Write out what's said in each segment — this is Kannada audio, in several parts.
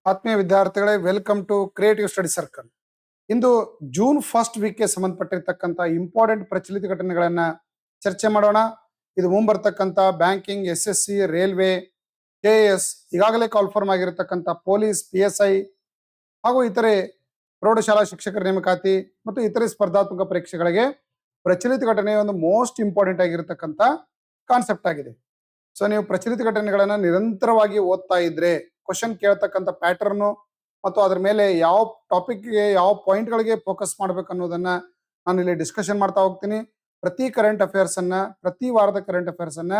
ಆತ್ಮೀಯ ವಿದ್ಯಾರ್ಥಿಗಳೇ, welcome to creative study circle. ಇಂದು ಜೂನ್ ಫಸ್ಟ್ ವೀಕ್ಗೆ ಸಂಬಂಧಪಟ್ಟಿರ್ತಕ್ಕಂಥ ಇಂಪಾರ್ಟೆಂಟ್ ಪ್ರಚಲಿತ ಘಟನೆಗಳನ್ನ ಚರ್ಚೆ ಮಾಡೋಣ. ಇದು ಮುಂಬರ್ತಕ್ಕಂಥ ಬ್ಯಾಂಕಿಂಗ್, SSC, ರೈಲ್ವೆ, KS, ಈಗಾಗಲೇ ಕಾಲ್ಫಾರ್ಮ್ ಆಗಿರತಕ್ಕಂಥ ಪೊಲೀಸ್, PSI ಹಾಗೂ ಇತರೆ ಪ್ರೌಢಶಾಲಾ ಶಿಕ್ಷಕರ ನೇಮಕಾತಿ ಮತ್ತು ಇತರೆ ಸ್ಪರ್ಧಾತ್ಮಕ ಪರೀಕ್ಷೆಗಳಿಗೆ ಪ್ರಚಲಿತ ಘಟನೆ ಒಂದು ಮೋಸ್ಟ್ ಇಂಪಾರ್ಟೆಂಟ್ ಆಗಿರತಕ್ಕಂಥ ಕಾನ್ಸೆಪ್ಟ್ ಆಗಿದೆ. ಸೊ ನೀವು ಪ್ರಚಲಿತ ಘಟನೆಗಳನ್ನ ನಿರಂತರವಾಗಿ ಓದ್ತಾ ಇದ್ರೆ ಕ್ವಶನ್ ಕೇಳ್ತಕ್ಕಂಥ ಪ್ಯಾಟರ್ನು ಮತ್ತು ಅದ್ರ ಮೇಲೆ ಯಾವ ಟಾಪಿಕ್ಗೆ ಯಾವ ಪಾಯಿಂಟ್ಗಳಿಗೆ ಫೋಕಸ್ ಮಾಡ್ಬೇಕು ಅನ್ನೋದನ್ನ ನಾನು ಇಲ್ಲಿ ಡಿಸ್ಕಷನ್ ಮಾಡ್ತಾ ಹೋಗ್ತೀನಿ. ಪ್ರತಿ ಕರೆಂಟ್ ಅಫೇರ್ಸ್ ಅನ್ನ, ಪ್ರತಿ ವಾರದ ಕರೆಂಟ್ ಅಫೇರ್ಸ್ ಅನ್ನ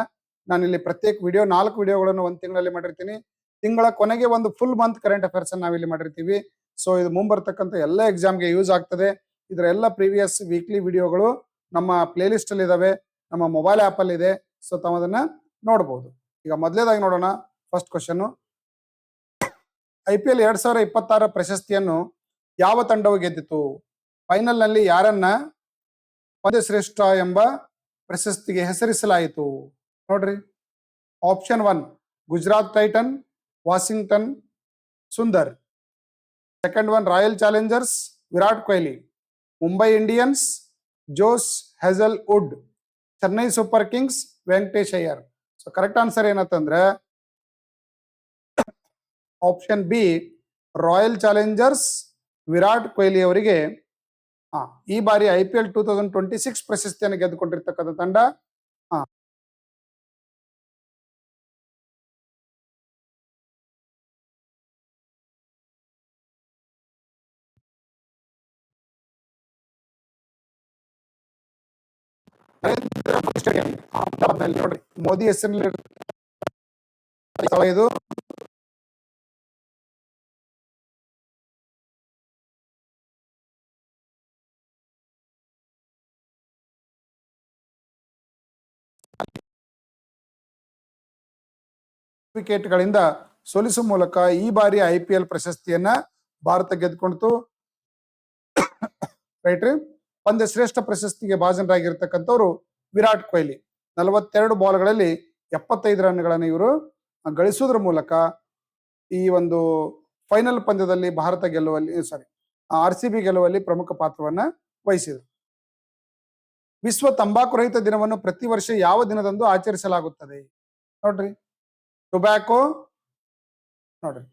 ನಾನು ಇಲ್ಲಿ ಪ್ರತ್ಯೇಕ ವಿಡಿಯೋ 4 ವಿಡಿಯೋಗಳನ್ನು ಒಂದು ತಿಂಗಳಲ್ಲಿ ಮಾಡಿರ್ತೀನಿ. ತಿಂಗಳ ಕೊನೆಗೆ ಒಂದು ಫುಲ್ ಮಂತ್ ಕರೆಂಟ್ ಅಫೇರ್ಸ್ ಅನ್ನ ನಾವಿಲ್ಲಿ ಮಾಡಿರ್ತೀವಿ. ಸೊ ಇದು ಮುಂಬರ್ತಕ್ಕಂಥ ಎಲ್ಲ ಎಕ್ಸಾಮ್ಗೆ ಯೂಸ್ ಆಗ್ತದೆ. ಇದರ ಎಲ್ಲ ಪ್ರೀವಿಯಸ್ ವೀಕ್ಲಿ ವಿಡಿಯೋಗಳು ನಮ್ಮ ಪ್ಲೇ ಲಿಸ್ಟ್ ಅಲ್ಲಿ ಇದಾವೆ, ನಮ್ಮ ಮೊಬೈಲ್ ಆಪ್ ಅಲ್ಲಿ ಇದೆ. ಸೊ ತಾವು ಅದನ್ನ ನೋಡಬಹುದು. ಈಗ ಮೊದಲೇದಾಗಿ ನೋಡೋಣ. ಫಸ್ಟ್ ಕ್ವಶನ್, IPL 2026 ಪ್ರಶಸ್ತಿಯನ್ನು ಯಾವ ತಂಡವು ಗೆದ್ದಿತು? ಫೈನಲ್ ನಲ್ಲಿ ಯಾರನ್ನ ಪಂದ್ಯ ಶ್ರೇಷ್ಠ ಎಂಬ ಪ್ರಶಸ್ತಿಗೆ ಹೆಸರಿಸಲಾಯಿತು? ನೋಡ್ರಿ, option 1 Gujarat Titan, Washington Sundar. Second one Royal Challengers, Virat Kohli. Mumbai Indians, Josh Hazlewood. Chennai Super Kings, Venkatesh Iyer. So correct answer ಏನಂತಂದ್ರೆ option B, Royal Challengers, Virat Kohli ಅವರಿಗೆ ಈ ಬಾರಿ IPL 2026 ಪ್ರಶಸ್ತಿಯನ್ನು ಗೆದ್ದುಕೊಂಡಿರ್ತಕ್ಕಂಥ ತಂಡ. ನೋಡ್ರಿ, ಮೋದಿ ಹೆಸರಿನಲ್ಲಿ ಇದು ವಿಕೆಟ್ಗಳಿಂದ ಸೋಲಿಸುವ ಮೂಲಕ ಈ ಬಾರಿ IPL ಪ್ರಶಸ್ತಿಯನ್ನ ಭಾರತ ಗೆದ್ದುಕೊಂಡಿತು. ರೈಟ್ರಿ, ಪಂದ್ಯ ಶ್ರೇಷ್ಠ ಪ್ರಶಸ್ತಿಗೆ ಭಾಜನರಾಗಿರ್ತಕ್ಕಂಥವ್ರು ವಿರಾಟ್ ಕೊಹ್ಲಿ. 42 ಬಾಲ್ಗಳಲ್ಲಿ 75 ರನ್ಗಳನ್ನು ಇವರು ಗಳಿಸುವುದರ ಮೂಲಕ ಈ ಒಂದು ಫೈನಲ್ ಪಂದ್ಯದಲ್ಲಿ ಭಾರತ ಗೆಲ್ಲುವಲ್ಲಿ RCB ಗೆಲ್ಲುವಲ್ಲಿ ಪ್ರಮುಖ ಪಾತ್ರವನ್ನ ವಹಿಸಿದರು. ವಿಶ್ವ ತಂಬಾಕು ರಹಿತ ದಿನವನ್ನು ಪ್ರತಿ ವರ್ಷ ಯಾವ ದಿನದಂದು ಆಚರಿಸಲಾಗುತ್ತದೆ? ನೋಡ್ರಿ, ಟೊಬ್ಯಾಕೋ, ನೋಡ್ರಿ,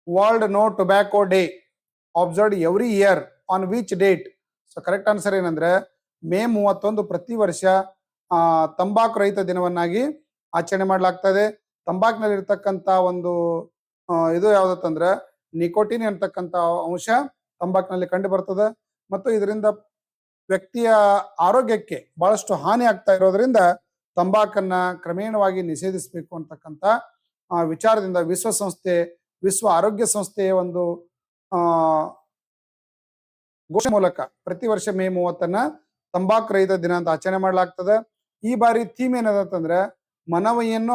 world no tobacco day observed every year on which date? So correct answer ಏನಂದ್ರೆ ಮೇ 31 ಪ್ರತಿ ವರ್ಷ ತಂಬಾಕು ರಹಿತ ದಿನವನ್ನಾಗಿ ಆಚರಣೆ ಮಾಡಲಾಗ್ತದೆ. ತಂಬಾಕಿನಲ್ಲಿ ಇರ್ತಕ್ಕಂಥ ಒಂದು ಇದು ಯಾವ್ದತ್ತಂದ್ರೆ ನಿಕೋಟಿನ್ ಅಂತಕ್ಕಂಥ ಅಂಶ ತಂಬಾಕಿನಲ್ಲಿ ಕಂಡು ಬರ್ತದೆ ಮತ್ತು ಇದರಿಂದ ವ್ಯಕ್ತಿಯ ಆರೋಗ್ಯಕ್ಕೆ ಬಹಳಷ್ಟು ಹಾನಿ ಆಗ್ತಾ ಇರೋದ್ರಿಂದ ತಂಬಾಕನ್ನ ಕ್ರಮೇಣವಾಗಿ ನಿಷೇಧಿಸಬೇಕು ಅಂತಕ್ಕಂಥ ವಿಚಾರದಿಂದ ವಿಶ್ವ ಆರೋಗ್ಯ ಸಂಸ್ಥೆಯ ಒಂದು ಘೋಷಣೆ ಮೂಲಕ ಪ್ರತಿ ವರ್ಷ ಮೇ 30 ತಂಬಾಕು ರಹಿತ ದಿನ ಅಂತ ಆಚರಣೆ ಮಾಡಲಾಗ್ತದೆ. ಈ ಬಾರಿ ಥೀಮ್ ಏನದಂತಂದ್ರೆ ಮನವಿಯನ್ನು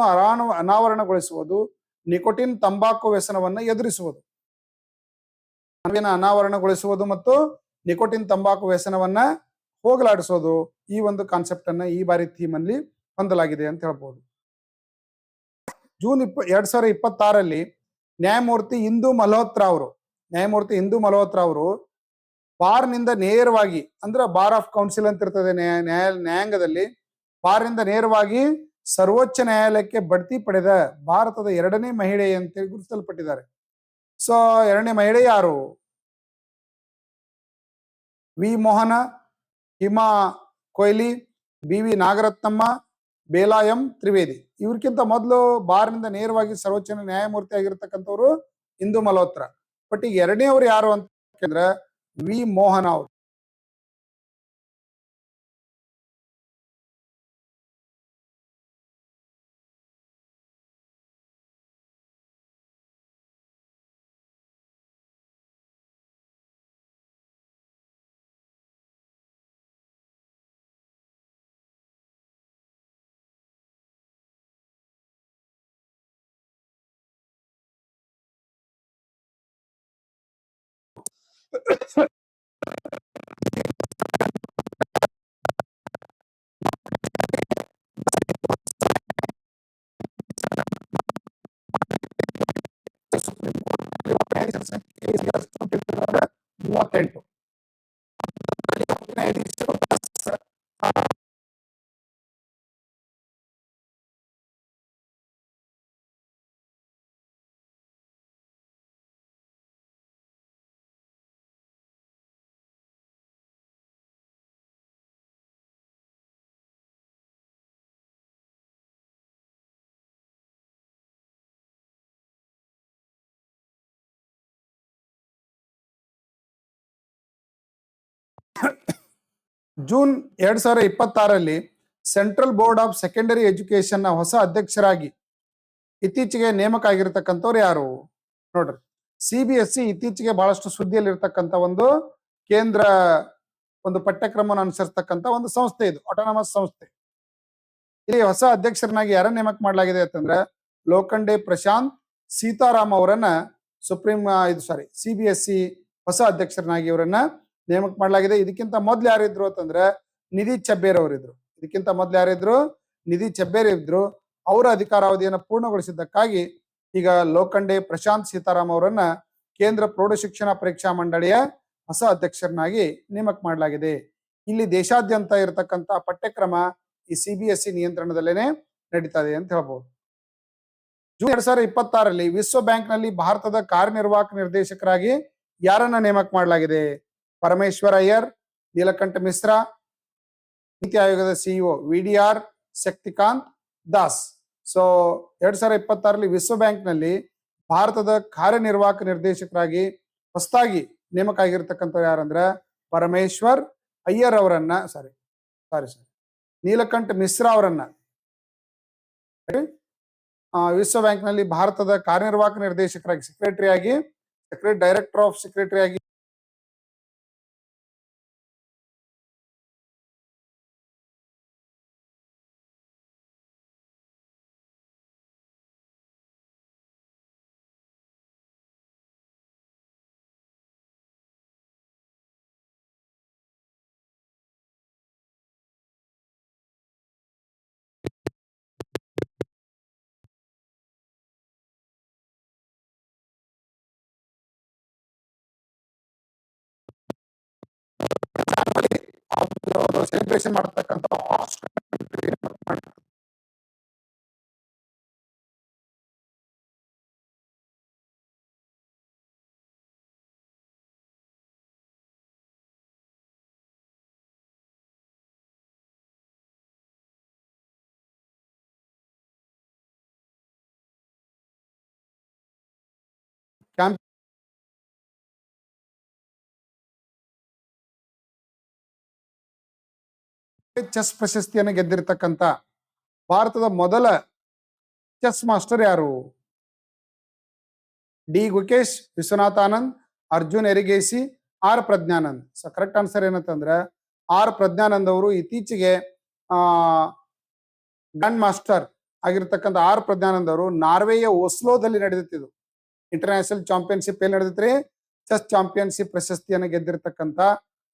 ಅನಾವರಣಗೊಳಿಸುವುದು, ನಿಕೋಟಿನ್ ತಂಬಾಕು ವ್ಯಸನವನ್ನ ಎದುರಿಸುವುದು. ಮನವಿಯನ್ನು ಅನಾವರಣಗೊಳಿಸುವುದು ಮತ್ತು ನಿಕೋಟಿನ್ ತಂಬಾಕು ವ್ಯಸನವನ್ನ ಹೋಗಲಾಡಿಸೋದು, ಈ ಒಂದು ಕಾನ್ಸೆಪ್ಟ್ ಅನ್ನ ಈ ಬಾರಿ ಥೀಮ್ ಅಲ್ಲಿ ಹೊಂದಲಾಗಿದೆ ಅಂತ ಹೇಳ್ಬೋದು. ಜೂನ್ 2026 ನ್ಯಾಯಮೂರ್ತಿ ಇಂದು ಮಲ್ಹೋತ್ರಾ ಅವರು ಬಾರ್ನಿಂದ ನೇರವಾಗಿ, ಅಂದ್ರೆ ಬಾರ್ ಆಫ್ ಕೌನ್ಸಿಲ್ ಅಂತ ಇರ್ತದೆ ನ್ಯಾಯಾಂಗದಲ್ಲಿ, ಬಾರ್ನಿಂದ ನೇರವಾಗಿ ಸರ್ವೋಚ್ಚ ನ್ಯಾಯಾಲಯಕ್ಕೆ ಬಡ್ತಿ ಪಡೆದ ಭಾರತದ 2ನೇ ಮಹಿಳೆ ಅಂತ ಗುರುತಿಸಲ್ಪಟ್ಟಿದ್ದಾರೆ. ಸೊ 2ನೇ ಮಹಿಳೆ ಯಾರು? ವಿ ಮೋಹನ, ಹಿಮಾ ಕೊಹ್ಲಿ, BV ನಾಗರತ್ನಮ್ಮ, ಬೇಲಾ ಎಂ ತ್ರಿವೇದಿ. ಇವ್ರಕ್ಕಿಂತ ಮೊದಲು ಬಾರ್ನಿಂದ ನೇರವಾಗಿ ಸರ್ವೋಚ್ಚ ನ್ಯಾಯಮೂರ್ತಿ ಆಗಿರ್ತಕ್ಕಂಥವ್ರು ಇಂದು ಮಲ್ಹೋತ್ರಾ. ಬಟ್ ಈಗ 2ನೇವ್ರು ಯಾರು ಅಂತಂದ್ರೆ ವಿ ಮೋಹನ ಅವರು. ನ್ಯಾಯಾಧೀಶರ ಸಂಖ್ಯೆ ಎಷ್ಟು ಅಂತ ಹೇಳ್ತಿದ್ದಾರೆ? 38. ನ್ಯಾಯಾಧೀಶರು ಜೂನ್ 2026ರಲ್ಲಿ Central Board of Secondary Education ನ ಹೊಸ ಅಧ್ಯಕ್ಷರಾಗಿ ಇತ್ತೀಚೆಗೆ ನೇಮಕ ಆಗಿರ್ತಕ್ಕಂಥವ್ರು ಯಾರು ನೋಡ್ರಿ. CBSE ಇತ್ತೀಚೆಗೆ ಬಹಳಷ್ಟು ಸುದ್ದಿಯಲ್ಲಿ ಇರ್ತಕ್ಕಂಥ ಒಂದು ಕೇಂದ್ರ ಒಂದು ಪಠ್ಯಕ್ರಮವನ್ನು ಅನುಸರಿಸತಕ್ಕಂಥ ಒಂದು ಸಂಸ್ಥೆ, ಇದು ಆಟೋನಮಸ್ ಸಂಸ್ಥೆ. ಇಲ್ಲಿ ಹೊಸ ಅಧ್ಯಕ್ಷರನ್ನಾಗಿ ಯಾರನ್ನ ನೇಮಕ ಮಾಡಲಾಗಿದೆ ಅಂತಂದ್ರೆ ಲೋಖಂಡೆ ಪ್ರಶಾಂತ್ ಸೀತಾರಾಮ್ ಅವರನ್ನ CBSE ಹೊಸ ಅಧ್ಯಕ್ಷರನ್ನಾಗಿ ಇವರನ್ನ ನೇಮಕ ಮಾಡಲಾಗಿದೆ. ಇದಕ್ಕಿಂತ ಮೊದ್ಲು ಯಾರಿದ್ರು ಅಂತಂದ್ರೆ ನಿಧಿ ಚೆಬ್ಬೇರ್ ಅವರಿದ್ರು. ಇದಕ್ಕಿಂತ ಮೊದ್ಲು ಯಾರಿದ್ರು? ನಿಧಿ ಚೆಬ್ಬೇರ್ ಇದ್ರು. ಅವರ ಅಧಿಕಾರಾವಧಿಯನ್ನು ಪೂರ್ಣಗೊಳಿಸಿದ್ದಕ್ಕಾಗಿ ಈಗ ಲೋಖಂಡೆ ಪ್ರಶಾಂತ್ ಸೀತಾರಾಮ್ ಅವರನ್ನ ಕೇಂದ್ರ ಪ್ರೌಢ ಶಿಕ್ಷಣ ಪರೀಕ್ಷಾ ಮಂಡಳಿಯ ಹೊಸ ಅಧ್ಯಕ್ಷರನ್ನಾಗಿ ನೇಮಕ ಮಾಡಲಾಗಿದೆ. ಇಲ್ಲಿ ದೇಶಾದ್ಯಂತ ಇರತಕ್ಕಂತ ಪಠ್ಯಕ್ರಮ ಈ CBSE ನಿಯಂತ್ರಣದಲ್ಲೇನೆ ನಡೀತಾ ಇದೆ ಅಂತ ಹೇಳ್ಬಹುದು. ಜೂನ್ 2026ರಲ್ಲಿ ವಿಶ್ವ ಬ್ಯಾಂಕ್ ನಲ್ಲಿ ಭಾರತದ ಕಾರ್ಯನಿರ್ವಾಹಕ ನಿರ್ದೇಶಕರಾಗಿ ಯಾರನ್ನ ನೇಮಕ ಮಾಡಲಾಗಿದೆ? ಪರಮೇಶ್ವರ್ ಅಯ್ಯರ್, ನೀಲಕಂಠ ಮಿಶ್ರಾ, ನೀತಿ ಆಯೋಗದ CEO VDR Shaktikanta Das. So 2026ರಲ್ಲಿ ವಿಶ್ವ ಬ್ಯಾಂಕ್ ನಲ್ಲಿ ಭಾರತದ ಕಾರ್ಯನಿರ್ವಾಹಕ ನಿರ್ದೇಶಕರಾಗಿ ಹೊಸದಾಗಿ ನೇಮಕ ಆಗಿರ್ತಕ್ಕಂಥ ಯಾರಂದ್ರೆ ಪರಮೇಶ್ವರ್ ಅಯ್ಯರ್ ಅವರನ್ನ ನೀಲಕಂಠ ಮಿಶ್ರಾ ಅವರನ್ನ ವಿಶ್ವ ಬ್ಯಾಂಕ್ ನಲ್ಲಿ ಭಾರತದ ಕಾರ್ಯನಿರ್ವಾಹಕ ನಿರ್ದೇಶಕರಾಗಿ ಡೈರೆಕ್ಟರ್ ಆಫ್ ಸೆಕ್ರೆಟರಿ ಆಗಿ ಸೆಲೆಬ್ರೇಷನ್ ಮಾಡತಕ್ಕಂಥ ಕ್ಯಾಂಪ್ ಚೆಸ್ ಪ್ರಶಸ್ತಿಯನ್ನು ಗೆದ್ದಿರ್ತಕ್ಕಂಥ ಭಾರತದ ಮೊದಲ ಚೆಸ್ ಮಾಸ್ಟರ್ ಯಾರು? D Gukesh, Viswanath Anand, Arjun Erigaisi, R Praggnanandhaa. So correct answer ಏನಂತಂದ್ರೆ ಆರ್ ಪ್ರಜ್ಞಾನಂದ್ ಅವರು ಇತ್ತೀಚೆಗೆ ಗ್ರ್ಯಾಂಡ್ ಮಾಸ್ಟರ್ ಆಗಿರ್ತಕ್ಕಂಥ ಆರ್ ಪ್ರಜ್ಞಾನಂದ್ ಅವರು ನಾರ್ವೆಯ ಓಸ್ಲೋದಲ್ಲಿ ನಡೆದಿತ್ತು ಇಂಟರ್ನ್ಯಾಷನಲ್ ಚಾಂಪಿಯನ್ಶಿಪ್ ಎಲ್ಲಿ ನಡೆದಿತ್ರಿ? ಚೆಸ್ ಚಾಂಪಿಯನ್ಶಿಪ್ ಪ್ರಶಸ್ತಿಯನ್ನು ಗೆದ್ದಿರ್ತಕ್ಕಂಥ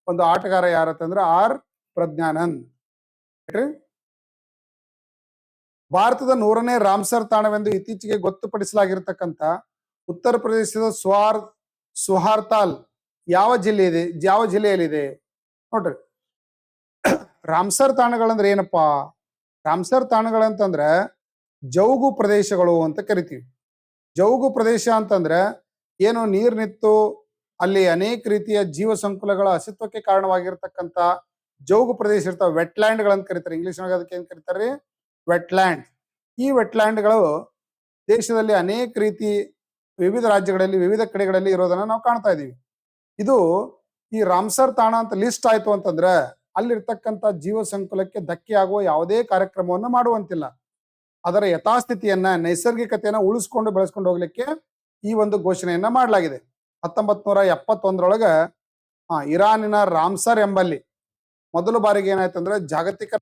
ಒಂದು ಆಟಗಾರ ಯಾರತ್ತಂದ್ರೆ ಆರ್ ಪ್ರಜ್ಞಾನಂದ್. ಭಾರತದ 100ನೇ ರಾಮ್ಸರ್ ತಾಣವೆಂದು ಇತ್ತೀಚೆಗೆ ಗೊತ್ತುಪಡಿಸಲಾಗಿರ್ತಕ್ಕಂಥ ಉತ್ತರ ಪ್ರದೇಶದ ಸುಹಾರ್ತಾಲ್ ಯಾವ ಜಿಲ್ಲೆಯಲ್ಲಿದೆ ನೋಡ್ರಿ. ರಾಮ್ಸರ್ ತಾಣಗಳಂದ್ರೆ ಏನಪ್ಪಾ? ರಾಮ್ಸರ್ ತಾಣಗಳಂತಂದ್ರೆ ಜೌಗು ಪ್ರದೇಶಗಳು ಅಂತ ಕರಿತೀವಿ. ಜೌಗು ಪ್ರದೇಶ ಅಂತಂದ್ರೆ ಏನು ನೀರ್ ನಿಂತು ಅಲ್ಲಿ ಅನೇಕ ರೀತಿಯ ಜೀವ ಸಂಕುಲಗಳ ಅಸ್ತಿತ್ವಕ್ಕೆ ಕಾರಣವಾಗಿರ್ತಕ್ಕಂಥ ಜೌಗು ಪ್ರದೇಶ ಇರ್ತಾವ. ವೆಟ್ಲ್ಯಾಂಡ್ ಗಳಂತ ಕರೀತಾರೆ ಇಂಗ್ಲಿಷ್ ನಾಗ. ಅದಕ್ಕೆ ಏನ್ ಕರೀತಾರೆ? ವೆಟ್ಲ್ಯಾಂಡ್. ಈ ವೆಟ್ಲ್ಯಾಂಡ್ಗಳು ದೇಶದಲ್ಲಿ ಅನೇಕ ರೀತಿ ವಿವಿಧ ರಾಜ್ಯಗಳಲ್ಲಿ ವಿವಿಧ ಕಡೆಗಳಲ್ಲಿ ಇರೋದನ್ನ ನಾವು ಕಾಣ್ತಾ ಇದೀವಿ. ಇದು ಈ ರಾಮ್ಸರ್ ತಾಣ ಅಂತ ಲಿಸ್ಟ್ ಆಯ್ತು ಅಂತಂದ್ರೆ ಅಲ್ಲಿರ್ತಕ್ಕಂಥ ಜೀವ ಸಂಕುಲಕ್ಕೆ ಧಕ್ಕೆ ಆಗುವ ಯಾವುದೇ ಕಾರ್ಯಕ್ರಮವನ್ನು ಮಾಡುವಂತಿಲ್ಲ. ಅದರ ಯಥಾಸ್ಥಿತಿಯನ್ನ, ನೈಸರ್ಗಿಕತೆಯನ್ನ ಉಳಿಸ್ಕೊಂಡು ಬೆಳೆಸ್ಕೊಂಡು ಹೋಗ್ಲಿಕ್ಕೆ ಈ ಒಂದು ಘೋಷಣೆಯನ್ನ ಮಾಡಲಾಗಿದೆ. 1971ರೊಳಗ ಇರಾನಿನ ರಾಮ್ಸರ್ ಎಂಬಲ್ಲಿ ಮೊದಲ ಬಾರಿಗೆ ಏನಾಯ್ತಂದ್ರೆ ಜಾಗತಿಕ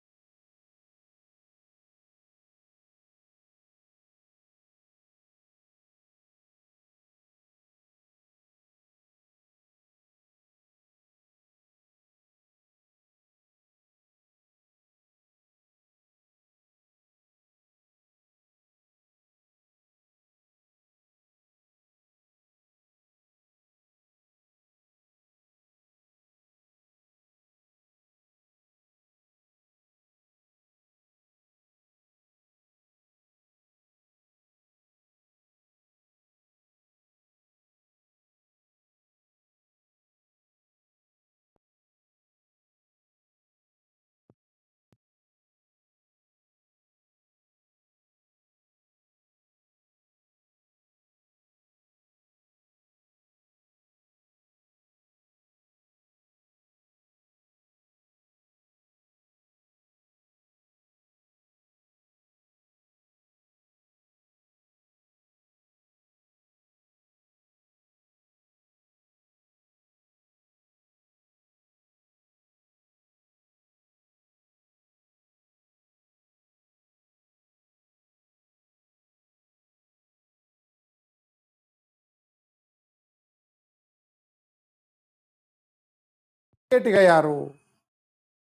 ಕ್ರಿಕೆಟಿಗ ಯಾರು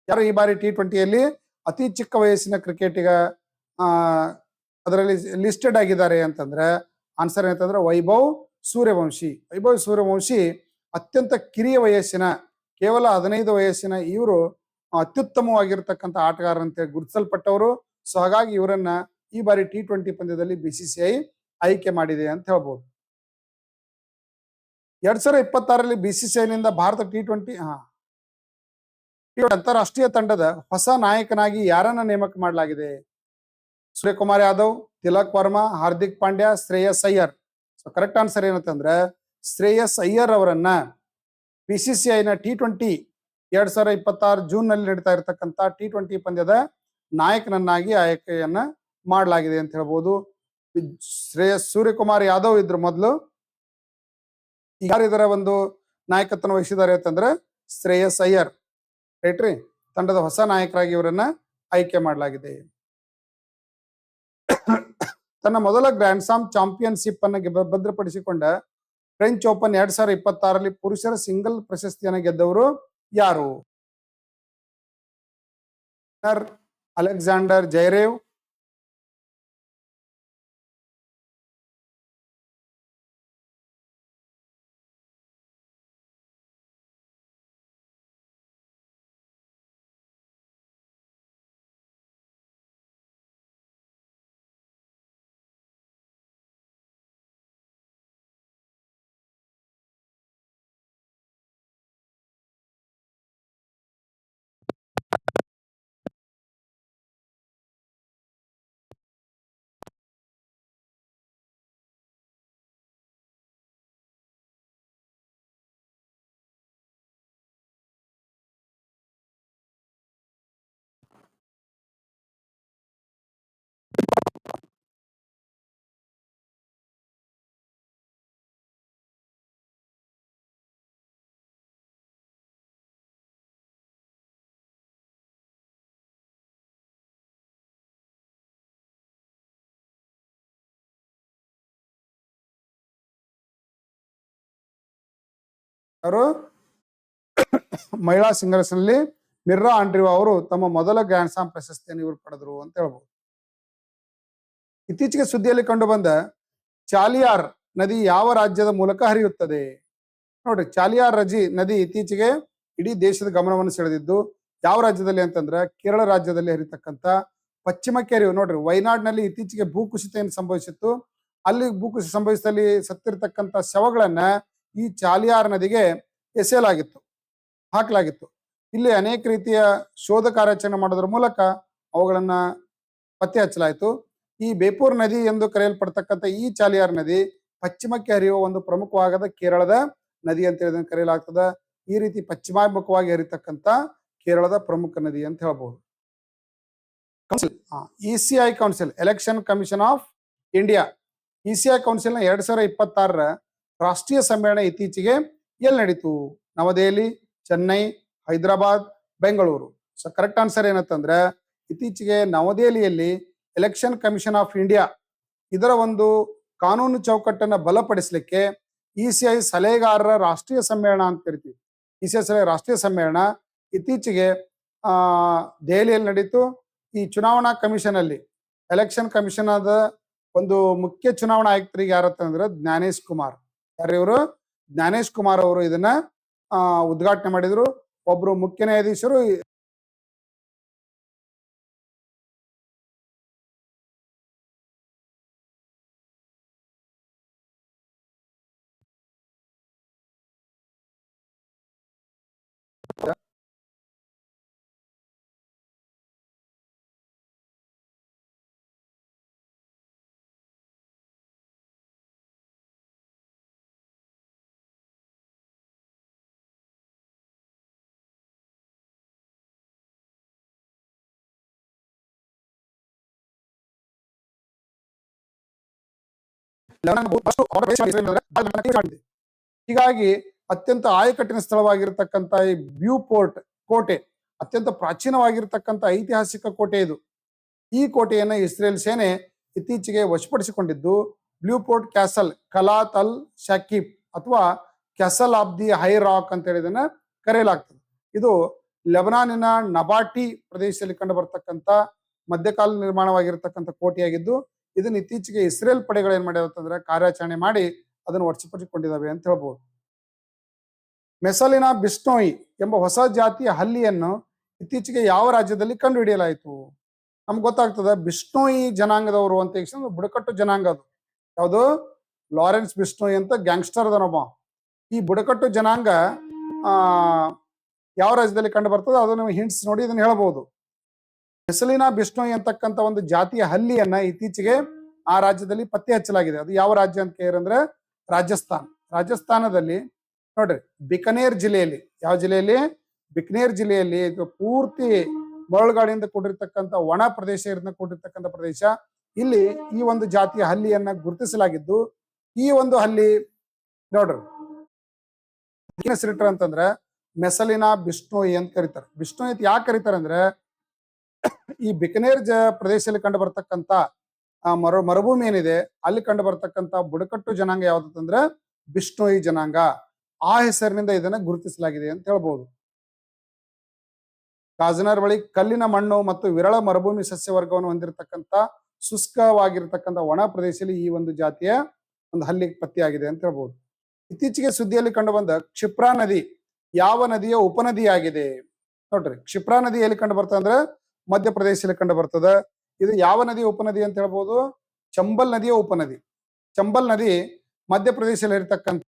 ಯಾರು ಈ ಬಾರಿ T20ಯಲ್ಲಿ ಅತಿ ಚಿಕ್ಕ ವಯಸ್ಸಿನ ಕ್ರಿಕೆಟಿಗ ಆ ಅದರಲ್ಲಿ ಲಿಸ್ಟೆಡ್ ಆಗಿದ್ದಾರೆ ಅಂತಂದ್ರೆ ಆನ್ಸರ್ ಏನಂತಂದ್ರೆ ವೈಭವ್ ಸೂರ್ಯವಂಶಿ. ವೈಭವ್ ಸೂರ್ಯವಂಶಿ ಅತ್ಯಂತ ಕಿರಿಯ ವಯಸ್ಸಿನ ಕೇವಲ 15 ವಯಸ್ಸಿನ ಇವರು ಅತ್ಯುತ್ತಮವಾಗಿರ್ತಕ್ಕಂಥ ಆಟಗಾರ ಅಂತ ಗುರುತಿಸಲ್ಪಟ್ಟವರು. ಸೊ ಹಾಗಾಗಿ ಇವರನ್ನ ಈ ಬಾರಿ T20 ಪಂದ್ಯದಲ್ಲಿ BCCI ಆಯ್ಕೆ ಮಾಡಿದೆ ಅಂತ ಹೇಳ್ಬೋದು. 2026ರಲ್ಲಿ BCCIನಿಂದ ಭಾರತ T20 ಅಂತಾರಾಷ್ಟ್ರೀಯ ತಂಡದ ಹೊಸ ನಾಯಕನಾಗಿ ಯಾರನ್ನ ನೇಮಕ ಮಾಡಲಾಗಿದೆ? Suryakumar Yadav, Tilak Varma, Hardik Pandya, Shreyas Iyer. So correct answer ಏನಂತಂದ್ರೆ ಶ್ರೇಯಸ್ ಅಯ್ಯರ್ ಅವರನ್ನ BCCIನ T20 2026 ಜೂನ್ ನಲ್ಲಿ ನಡೀತಾ ಇರತಕ್ಕಂತ T20 ಪಂದ್ಯದ ನಾಯಕನನ್ನಾಗಿ ಆಯ್ಕೆಯನ್ನ ಮಾಡಲಾಗಿದೆ ಅಂತ ಹೇಳ್ಬೋದು. ಸೂರ್ಯಕುಮಾರ್ ಯಾದವ್ ಇದ್ರು ಮೊದಲು, ಯಾರು ಇದರ ಒಂದು ನಾಯಕತ್ವವನ್ನು ವಹಿಸಿದ್ದಾರೆ ಅಂತಂದ್ರೆ ಶ್ರೇಯಸ್ ಅಯ್ಯರ್. ರೈಟ್ ರೀ, ತಂಡದ ಹೊಸ ನಾಯಕರಾಗಿ ಇವರನ್ನ ಆಯ್ಕೆ ಮಾಡಲಾಗಿದೆ. ತನ್ನ ಮೊದಲ ಗ್ರ್ಯಾಂಡ್ ಸ್ಲಾಮ್ ಚಾಂಪಿಯನ್ಶಿಪ್ ಅನ್ನು ಭದ್ರಪಡಿಸಿಕೊಂಡ ಫ್ರೆಂಚ್ ಓಪನ್ 2026ರಲ್ಲಿ ಪುರುಷರ ಸಿಂಗಲ್ ಪ್ರಶಸ್ತಿಯನ್ನು ಗೆದ್ದವರು ಯಾರು? ಅಲೆಕ್ಸಾಂಡರ್ ಜೈರೇವ್, ಅವರು ಮಹಿಳಾ ಸಿಂಗಲ್ಸ್ ನಲ್ಲಿ ಮಿರ್ರಾ ಆಂಡ್ರಿವಾ ಅವರು ತಮ್ಮ ಮೊದಲ ಗ್ರ್ಯಾಂಡ್ ಸ್ಲಾಮ್ ಪ್ರಶಸ್ತಿಯನ್ನು ಇವರು ಪಡೆದರು ಅಂತ ಹೇಳ್ಬೋದು. ಇತ್ತೀಚೆಗೆ ಸುದ್ದಿಯಲ್ಲಿ ಕಂಡು ಬಂದ ಚಾಲಿಯಾರ್ ನದಿ ಯಾವ ರಾಜ್ಯದ ಮೂಲಕ ಹರಿಯುತ್ತದೆ? ನೋಡ್ರಿ, ಚಾಲಿಯಾರ್ ನದಿ ಇತ್ತೀಚೆಗೆ ಇಡೀ ದೇಶದ ಗಮನವನ್ನು ಸೆಳೆದಿದ್ದು ಯಾವ ರಾಜ್ಯದಲ್ಲಿ ಅಂತಂದ್ರೆ ಕೇರಳ ರಾಜ್ಯದಲ್ಲಿ ಹರಿತಕ್ಕಂತ ಪಶ್ಚಿಮಕ್ಕೆ ಹರಿವು. ನೋಡ್ರಿ, ವಯನಾಡ್ನಲ್ಲಿ ಇತ್ತೀಚೆಗೆ ಭೂಕುಸಿತ ಏನು ಸಂಭವಿಸಿತ್ತು, ಅಲ್ಲಿ ಭೂಕುಸಿತ ಸಂಭವಿಸಿದಲ್ಲಿ ಸತ್ತಿರ್ತಕ್ಕಂಥ ಶವಗಳನ್ನ ಈ ಚಾಲಿಯಾರ್ ನದಿಗೆ ಹಾಕಲಾಗಿತ್ತು. ಇಲ್ಲಿ ಅನೇಕ ರೀತಿಯ ಶೋಧ ಕಾರ್ಯಾಚರಣೆ ಮಾಡೋದ್ರ ಮೂಲಕ ಅವುಗಳನ್ನ ಪತ್ತೆ ಹಚ್ಚಲಾಯಿತು. ಈ ಬೇಪೂರ್ ನದಿ ಎಂದು ಕರೆಯಲ್ಪಡ್ತಕ್ಕಂಥ ಈ ಚಾಲಿಯಾರ್ ನದಿ ಪಶ್ಚಿಮಕ್ಕೆ ಹರಿಯುವ ಒಂದು ಪ್ರಮುಖವಾದ ಕೇರಳದ ನದಿ ಅಂತ ಹೇಳಿ ಕರೆಯಲಾಗ್ತದೆ. ಈ ರೀತಿ ಪಶ್ಚಿಮಾಭಿಮುಖವಾಗಿ ಹರಿತಕ್ಕಂಥ ಕೇರಳದ ಪ್ರಮುಖ ನದಿ ಅಂತ ಹೇಳ್ಬಹುದು. ECI council, election commission of India. ECI council ನ 2026ರ ರಾಷ್ಟ್ರೀಯ ಸಮ್ಮೇಳನ ಇತ್ತೀಚೆಗೆ ಎಲ್ಲಿ ನಡೀತು? New Delhi, Chennai, Hyderabad, Bengaluru. So correct answer ಏನಂತಂದ್ರೆ ಇತ್ತೀಚೆಗೆ ನವದೆಹಲಿಯಲ್ಲಿ ಎಲೆಕ್ಷನ್ ಕಮಿಷನ್ ಆಫ್ ಇಂಡಿಯಾ ಇದರ ಒಂದು ಕಾನೂನು ಚೌಕಟ್ಟನ್ನು ಬಲಪಡಿಸಲಿಕ್ಕೆ ECI ಸಲಹೆಗಾರರ ರಾಷ್ಟ್ರೀಯ ಸಮ್ಮೇಳನ ಅಂತ ಕರಿತೀವಿ. ECI ಸಲಹೆ ರಾಷ್ಟ್ರೀಯ ಸಮ್ಮೇಳನ ಇತ್ತೀಚೆಗೆ ದೆಹಲಿಯಲ್ಲಿ ನಡೀತು. ಈ ಚುನಾವಣಾ ಕಮಿಷನ್ ಅಲ್ಲಿ ಎಲೆಕ್ಷನ್ ಕಮಿಷನ್ ಆದ ಒಂದು ಮುಖ್ಯ ಚುನಾವಣಾ ಆಯುಕ್ತರಿಗೆ ಯಾರತ್ತಂದ್ರೆ ಜ್ಞಾನೇಶ್ ಕುಮಾರ್. ಯಾರಿವರು? ಜ್ಞಾನೇಶ್ ಕುಮಾರ್ ಅವರು ಇದನ್ನ ಉದ್ಘಾಟನೆ ಮಾಡಿದ್ರು. ಒಬ್ರು ಮುಖ್ಯ ನ್ಯಾಯಾಧೀಶರು ಹೀಗಾಗಿ ಅತ್ಯಂತ ಆಯಕಟ್ಟಿನ ಸ್ಥಳವಾಗಿರ್ತಕ್ಕಂಥ ಈ ವ್ಯೂ ಪೋರ್ಟ್ ಕೋಟೆ ಅತ್ಯಂತ ಪ್ರಾಚೀನವಾಗಿರ್ತಕ್ಕಂಥ ಐತಿಹಾಸಿಕ ಕೋಟೆ ಇದು. ಈ ಕೋಟೆಯನ್ನು ಇಸ್ರೇಲ್ ಸೇನೆ ಇತ್ತೀಚೆಗೆ ವಶಪಡಿಸಿಕೊಂಡಿದ್ದು ಬ್ಲೂ ಪೋರ್ಟ್ ಕ್ಯಾಸಲ್ ಕಲಾತ್ ಅಲ್ ಶಕೀಬ್ ಅಥವಾ castle of the high rock ಅಂತ ಹೇಳಿ ಇದನ್ನ ಕರೆಯಲಾಗ್ತದೆ. ಇದು ಲೆಬನಾನಿನ ನಬಾಟಿ ಪ್ರದೇಶದಲ್ಲಿ ಕಂಡು ಬರ್ತಕ್ಕಂಥ ಮಧ್ಯಕಾಲ ನಿರ್ಮಾಣವಾಗಿರ್ತಕ್ಕಂಥ ಕೋಟೆಯಾಗಿದ್ದು ಇದನ್ನ ಇತ್ತೀಚೆಗೆ ಇಸ್ರೇಲ್ ಪಡೆಗಳು ಏನ್ ಮಾಡ್ಯಾವ ಅಂತಂದ್ರೆ ಕಾರ್ಯಾಚರಣೆ ಮಾಡಿ ಅದನ್ನು ವಶಪಡಿಸಿಕೊಂಡಿದ್ದಾವೆ ಅಂತ ಹೇಳ್ಬೋದು. ಮೆಸಲಿನಾ ಬಿಸ್ನೋಯಿ ಎಂಬ ಹೊಸ ಜಾತಿಯ ಹಲ್ಲಿಯನ್ನು ಇತ್ತೀಚೆಗೆ ಯಾವ ರಾಜ್ಯದಲ್ಲಿ ಕಂಡುಹಿಡಿಯಲಾಯಿತು? ನಮ್ಗೆ ಗೊತ್ತಾಗ್ತದ ಬಿಸ್ನೋಯಿ ಜನಾಂಗದವರು ಅಂತ ಹೇಳಿ ಬುಡಕಟ್ಟು ಜನಾಂಗ ಅದು. ಯಾವುದು? ಲಾರೆನ್ಸ್ ಬಿಸ್ನೋಯಿ ಅಂತ ಗ್ಯಾಂಗ್ಸ್ಟರ್ ಅದನೊಬ್ಬ. ಈ ಬುಡಕಟ್ಟು ಜನಾಂಗ ಆ ಯಾವ ರಾಜ್ಯದಲ್ಲಿ ಕಂಡು ಬರ್ತದೆ ಅದನ್ನು ಹಿಂಟ್ಸ್ ನೋಡಿ ಇದನ್ನ ಹೇಳ್ಬಹುದು. ಮೆಸಲಿನಾ ಬಿಸ್ನೋಯಿ ಅಂತಕ್ಕಂಥ ಒಂದು ಜಾತಿಯ ಹಲ್ಲಿಯನ್ನ ಇತ್ತೀಚೆಗೆ ಆ ರಾಜ್ಯದಲ್ಲಿ ಪತ್ತೆ ಹಚ್ಚಲಾಗಿದೆ. ಅದು ಯಾವ ರಾಜ್ಯ ಅಂತ ಕೇಳಿದ್ರೆ ರಾಜಸ್ಥಾನ್. ರಾಜಸ್ಥಾನದಲ್ಲಿ ನೋಡ್ರಿ ಬಿಕನೇರ್ ಜಿಲ್ಲೆಯಲ್ಲಿ, ಯಾವ ಜಿಲ್ಲೆಯಲ್ಲಿ? ಬಿಕನೇರ್ ಜಿಲ್ಲೆಯಲ್ಲಿ ಇದು ಪೂರ್ತಿ ಮರಳುಗಾಡಿಯಿಂದ ಕೂಡಿರ್ತಕ್ಕಂಥ ಒಣ ಪ್ರದೇಶ ಕೂಡಿರ್ತಕ್ಕಂಥ ಪ್ರದೇಶ. ಇಲ್ಲಿ ಈ ಒಂದು ಜಾತಿಯ ಹಲ್ಲಿಯನ್ನ ಗುರುತಿಸಲಾಗಿದ್ದು ಈ ಒಂದು ಹಲ್ಲಿ ನೋಡ್ರಿ ಹೆಸರಿಟ್ರ ಅಂತಂದ್ರೆ ಮೆಸಲಿನಾ ಬಿಸ್ನೋಯಿ ಅಂತ ಕರೀತಾರೆ. ಬಿಸ್ನೋಯಿ ಅಂತ ಯಾಕೆ ಕರೀತಾರೆ ಅಂದ್ರೆ ಈ ಬಿಕನೇರ್ ಪ್ರದೇಶದಲ್ಲಿ ಕಂಡು ಬರ್ತಕ್ಕಂಥ ಮರುಭೂಮಿ ಏನಿದೆ ಅಲ್ಲಿ ಕಂಡು ಬರ್ತಕ್ಕಂಥ ಬುಡಕಟ್ಟು ಜನಾಂಗ ಯಾವ್ದಂದ್ರೆ ಬಿಸ್ನೋಯಿ ಜನಾಂಗ. ಆ ಹೆಸರಿನಿಂದ ಇದನ್ನ ಗುರುತಿಸಲಾಗಿದೆ ಅಂತ ಹೇಳ್ಬಹುದು. ಕಾಜನರ್ ಬಳಿ ಕಲ್ಲಿನ ಮಣ್ಣು ಮತ್ತು ವಿರಳ ಮರುಭೂಮಿ ಸಸ್ಯವರ್ಗವನ್ನು ಹೊಂದಿರತಕ್ಕಂಥ ಶುಷ್ಕವಾಗಿರ್ತಕ್ಕಂಥ ಒಣ ಪ್ರದೇಶದಲ್ಲಿ ಈ ಒಂದು ಜಾತಿಯ ಒಂದು ಹಲ್ಲಿ ಪತ್ತೆಯಾಗಿದೆ ಅಂತ ಹೇಳ್ಬಹುದು. ಇತ್ತೀಚೆಗೆ ಸುದ್ದಿಯಲ್ಲಿ ಕಂಡು ಬಂದ ಕ್ಷಿಪ್ರಾ ನದಿ ಯಾವ ನದಿಯ ಉಪನದಿಯಾಗಿದೆ? ನೋಡ್ರಿ ಕ್ಷಿಪ್ರಾ ನದಿ ಎಲ್ಲಿ ಕಂಡು ಬರ್ತದೆ ಅಂದ್ರೆ ಮಧ್ಯಪ್ರದೇಶದಲ್ಲಿ ಕಂಡು ಬರ್ತದೆ. ಇದು ಯಾವ ನದಿಯ ಉಪನದಿ ಅಂತ ಹೇಳ್ಬೋದು? ಚಂಬಲ್ ನದಿಯ ಉಪನದಿ. ಚಂಬಲ್ ನದಿ ಮಧ್ಯಪ್ರದೇಶದಲ್ಲಿ ಇರತಕ್ಕಂಥ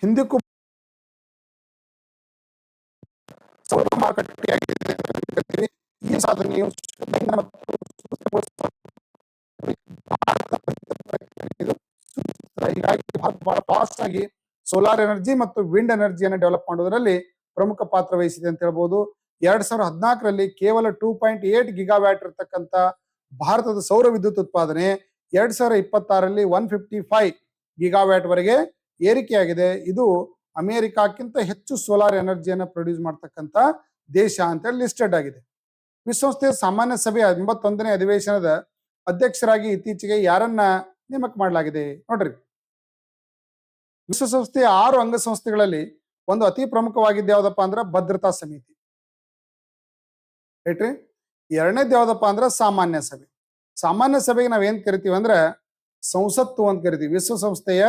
ಹಿಂದಕ್ಕೂ ಮಾರುಕಟ್ಟೆಯಾಗಿದೆ. ಈ ಸಾಧನೆಯು ಹೀಗಾಗಿ ಬಹಳ ಫಾಸ್ಟ್ ಆಗಿ ಸೋಲಾರ್ ಎನರ್ಜಿ ಮತ್ತು ವಿಂಡ್ ಎನರ್ಜಿಯನ್ನು ಡೆವಲಪ್ ಮಾಡೋದ್ರಲ್ಲಿ ಪ್ರಮುಖ ಪಾತ್ರ ವಹಿಸಿದೆ ಅಂತ ಹೇಳ್ಬೋದು. 2014ರಲ್ಲಿ ಕೇವಲ 2.8 ಗಿಗಾವ್ಯಾಟ್ ಇರತಕ್ಕಂತ ಭಾರತದ ಸೌರ ವಿದ್ಯುತ್ ಉತ್ಪಾದನೆ 2026ರಲ್ಲಿ 155 ಗಿಗಾವ್ಯಾಟ್ ವರೆಗೆ ಏರಿಕೆಯಾಗಿದೆ. ಇದು ಅಮೆರಿಕಕ್ಕಿಂತ ಹೆಚ್ಚು ಸೋಲಾರ್ ಎನರ್ಜಿಯನ್ನು ಪ್ರೊಡ್ಯೂಸ್ ಮಾಡ್ತಕ್ಕಂಥ ದೇಶ ಅಂತ ಹೇಳಿ ಲಿಸ್ಟೆಡ್ ಆಗಿದೆ. ವಿಶ್ವಸಂಸ್ಥೆಯ ಸಾಮಾನ್ಯ ಸಭೆಯ 81ನೇ ಅಧಿವೇಶನದ ಅಧ್ಯಕ್ಷರಾಗಿ ಇತ್ತೀಚೆಗೆ ಯಾರನ್ನ ನೇಮಕ ಮಾಡಲಾಗಿದೆ? ನೋಡ್ರಿ, ವಿಶ್ವಸಂಸ್ಥೆಯ 6 ಅಂಗಸಂಸ್ಥೆಗಳಲ್ಲಿ ಒಂದು ಅತಿ ಪ್ರಮುಖವಾಗಿದ್ದು ಯಾವ್ದಪ್ಪ ಅಂದ್ರೆ ಭದ್ರತಾ ಸಮಿತಿ. ರೈಟ್ರಿ. ಎರಡನೇದು ಯಾವ್ದಪ್ಪ ಅಂದ್ರೆ ಸಾಮಾನ್ಯ ಸಭೆ. ಸಾಮಾನ್ಯ ಸಭೆಗೆ ನಾವೇನ್ ಕರಿತೀವಿ ಅಂದ್ರೆ ಸಂಸತ್ತು ಅಂತ ಕರಿತೀವಿ. ವಿಶ್ವಸಂಸ್ಥೆಯ